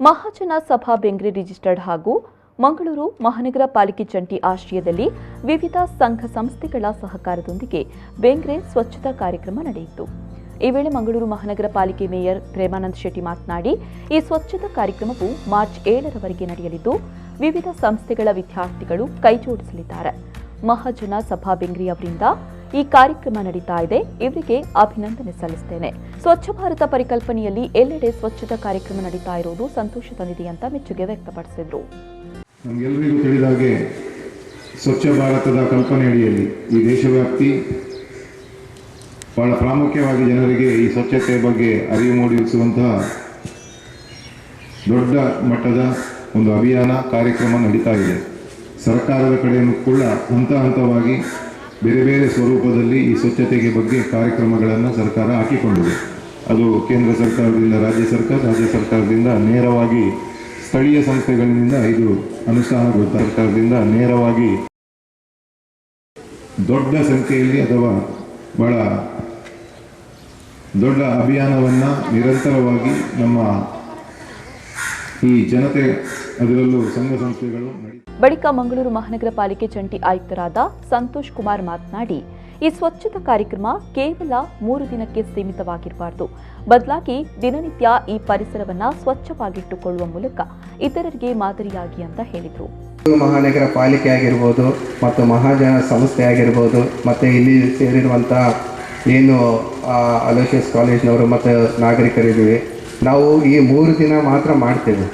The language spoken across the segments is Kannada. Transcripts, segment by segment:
ಮಹಾಜನ ಸಭಾ ಬೆಂಗ್ರೆ ರಿಜಿಸ್ಟರ್ಡ್ ಹಾಗೂ ಮಂಗಳೂರು ಮಹಾನಗರ ಪಾಲಿಕೆ ಜಂಟಿ ಆಶ್ರಯದಲ್ಲಿ ವಿವಿಧ ಸಂಘ ಸಂಸ್ಥೆಗಳ ಸಹಕಾರದೊಂದಿಗೆ ಬೆಂಗ್ರೆ ಸ್ವಚ್ಛತಾ ಕಾರ್ಯಕ್ರಮ ನಡೆಯಿತು. ಈ ವೇಳೆ ಮಂಗಳೂರು ಮಹಾನಗರ ಪಾಲಿಕೆ ಮೇಯರ್ ಪ್ರೇಮಾನಂದ್ ಶೆಟ್ಟಿ ಮಾತನಾಡಿ, ಈ ಸ್ವಚ್ಛತಾ ಕಾರ್ಯಕ್ರಮವು ಮಾರ್ಚ್ 7ರವರೆಗೆ ನಡೆಯಲಿದ್ದು ವಿವಿಧ ಸಂಸ್ಥೆಗಳ ವಿದ್ಯಾರ್ಥಿಗಳು ಕೈಜೋಡಿಸಲಿದ್ದಾರೆ. ಮಹಾಜನ ಸಭಾ ಬೆಂಗ್ರೆ ಅವರಿಂದ ಈ ಕಾರ್ಯಕ್ರಮ ನಡೀತಾ ಇದೆ, ಇವರಿಗೆ ಅಭಿನಂದನೆ ಸಲ್ಲಿಸುತ್ತೇನೆ. ಸ್ವಚ್ಛ ಭಾರತ ಪರಿಕಲ್ಪನೆಯಲ್ಲಿ ಎಲ್ಲೆಡೆ ಸ್ವಚ್ಛತಾ ಕಾರ್ಯಕ್ರಮ ನಡೀತಾ ಇರುವುದು ಸಂತೋಷ ತಂದಿದೆ ಅಂತ ಮೆಚ್ಚುಗೆ ವ್ಯಕ್ತಪಡಿಸಿದರು. ನಮಗೆಲ್ಲರಿಗೂ ತಿಳಿದ ಹಾಗೆ ಸ್ವಚ್ಛ ಭಾರತದ ಕಲ್ಪನೆಯಡಿಯಲ್ಲಿ ಈ ದೇಶವ್ಯಾಪ್ತಿ ಬಹಳ ಪ್ರಾಮುಖ್ಯವಾಗಿ ಜನರಿಗೆ ಈ ಸ್ವಚ್ಛತೆಯ ಬಗ್ಗೆ ಅರಿವು ಮೂಡಿಸುವಂತಹ ದೊಡ್ಡ ಮಟ್ಟದ ಒಂದು ಅಭಿಯಾನ ಕಾರ್ಯಕ್ರಮ ನಡೀತಾ ಇದೆ. ಸರ್ಕಾರದ ಕಡೆಯೂ ಕೂಡ ಹಂತ ಹಂತವಾಗಿ ಬೇರೆ ಬೇರೆ ಸ್ವರೂಪದಲ್ಲಿ ಈ ಸ್ವಚ್ಛತೆಗೆ ಬಗ್ಗೆ ಕಾರ್ಯಕ್ರಮಗಳನ್ನು ಸರ್ಕಾರ ಹಾಕಿಕೊಂಡಿದೆ. ಅದು ಕೇಂದ್ರ ಸರ್ಕಾರದಿಂದ ರಾಜ್ಯ ಸರ್ಕಾರದಿಂದ ನೇರವಾಗಿ ಸ್ಥಳೀಯ ಸಂಸ್ಥೆಗಳಿಂದ ಇದು ಅನುಷ್ಠಾನಗೊಳ್ಳುತ್ತೆ. ಸರ್ಕಾರದಿಂದ ನೇರವಾಗಿ ದೊಡ್ಡ ಸಂಖ್ಯೆಯಲ್ಲಿ ಅಥವಾ ಬಹಳ ದೊಡ್ಡ ಅಭಿಯಾನವನ್ನು ನಿರಂತರವಾಗಿ ನಮ್ಮ ಈ ಜನತೆ ಅದರಲ್ಲೂ ಸಂಘ ಸಂಸ್ಥೆಗಳು ಬಳಿಕ ಮಂಗಳೂರು ಮಹಾನಗರ ಪಾಲಿಕೆ ಜಂಟಿ ಆಯುಕ್ತರಾದ ಸಂತೋಷ್ ಕುಮಾರ್ ಮಾತನಾಡಿ, ಈ ಸ್ವಚ್ಛತಾ ಕಾರ್ಯಕ್ರಮ ಕೇವಲ 3 ದಿನಕ್ಕೆ ಸೀಮಿತವಾಗಿರಬಾರದು, ಬದಲಾಗಿ ದಿನನಿತ್ಯ ಈ ಪರಿಸರವನ್ನು ಸ್ವಚ್ಛವಾಗಿಟ್ಟುಕೊಳ್ಳುವ ಮೂಲಕ ಇತರರಿಗೆ ಮಾದರಿಯಾಗಿ ಅಂತ ಹೇಳಿದರು. ಮಹಾನಗರ ಪಾಲಿಕೆ ಆಗಿರ್ಬೋದು ಮತ್ತು ಮಹಾಜನ ಸಂಸ್ಥೆ ಆಗಿರ್ಬೋದು ಮತ್ತು ಇಲ್ಲಿ ಸೇರಿರುವಂಥ ಏನು ಅಲೋಷಿಯಸ್ ಕಾಲೇಜ್ನವರು ಮತ್ತು ನಾಗರಿಕರಿದ್ದೀವಿ, ನಾವು ಈ 3 ದಿನ ಮಾತ್ರ ಮಾಡ್ತೇವೆ.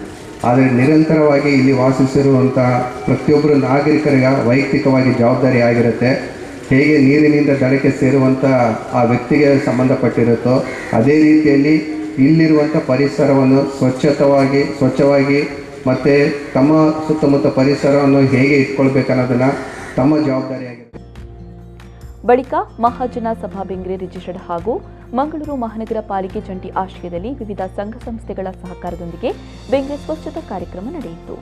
ಆದರೆ ನಿರಂತರವಾಗಿ ಇಲ್ಲಿ ವಾಸಿಸಿರುವಂಥ ಪ್ರತಿಯೊಬ್ಬರು ನಾಗರಿಕರಿಗೆ ವೈಯಕ್ತಿಕವಾಗಿ ಜವಾಬ್ದಾರಿ ಆಗಿರುತ್ತೆ. ಹೇಗೆ ನೀರಿನಿಂದ ದಡಕ್ಕೆ ಸೇರುವಂಥ ಆ ವ್ಯಕ್ತಿಗೆ ಸಂಬಂಧಪಟ್ಟಿರುತ್ತೋ ಅದೇ ರೀತಿಯಲ್ಲಿ ಇಲ್ಲಿರುವಂಥ ಪರಿಸರವನ್ನು ಸ್ವಚ್ಛವಾಗಿ ಮತ್ತು ತಮ್ಮ ಸುತ್ತಮುತ್ತ ಪರಿಸರವನ್ನು ಹೇಗೆ ಇಟ್ಕೊಳ್ಬೇಕನ್ನೋದನ್ನು ತಮ್ಮ ಜವಾಬ್ದಾರಿಯಾಗಿರುತ್ತೆ. ಬಳಿಕ ಮಹಾಜನ ಸಭಾ ಬೆಂಗ್ರೆ ರಿಜಿಸ್ಟರ್ಡ್ ಹಾಗೂ ಮಂಗಳೂರು ಮಹಾನಗರ ಪಾಲಿಕೆ ಜಂಟಿ ಆಶ್ರಯದಲ್ಲಿ ವಿವಿಧ ಸಂಘ ಸಂಸ್ಥೆಗಳ ಸಹಕಾರದೊಂದಿಗೆ ಬೆಂಗ್ರೆ ಸ್ವಚ್ಛತಾ ಕಾರ್ಯಕ್ರಮ ನಡೆಯಿತು.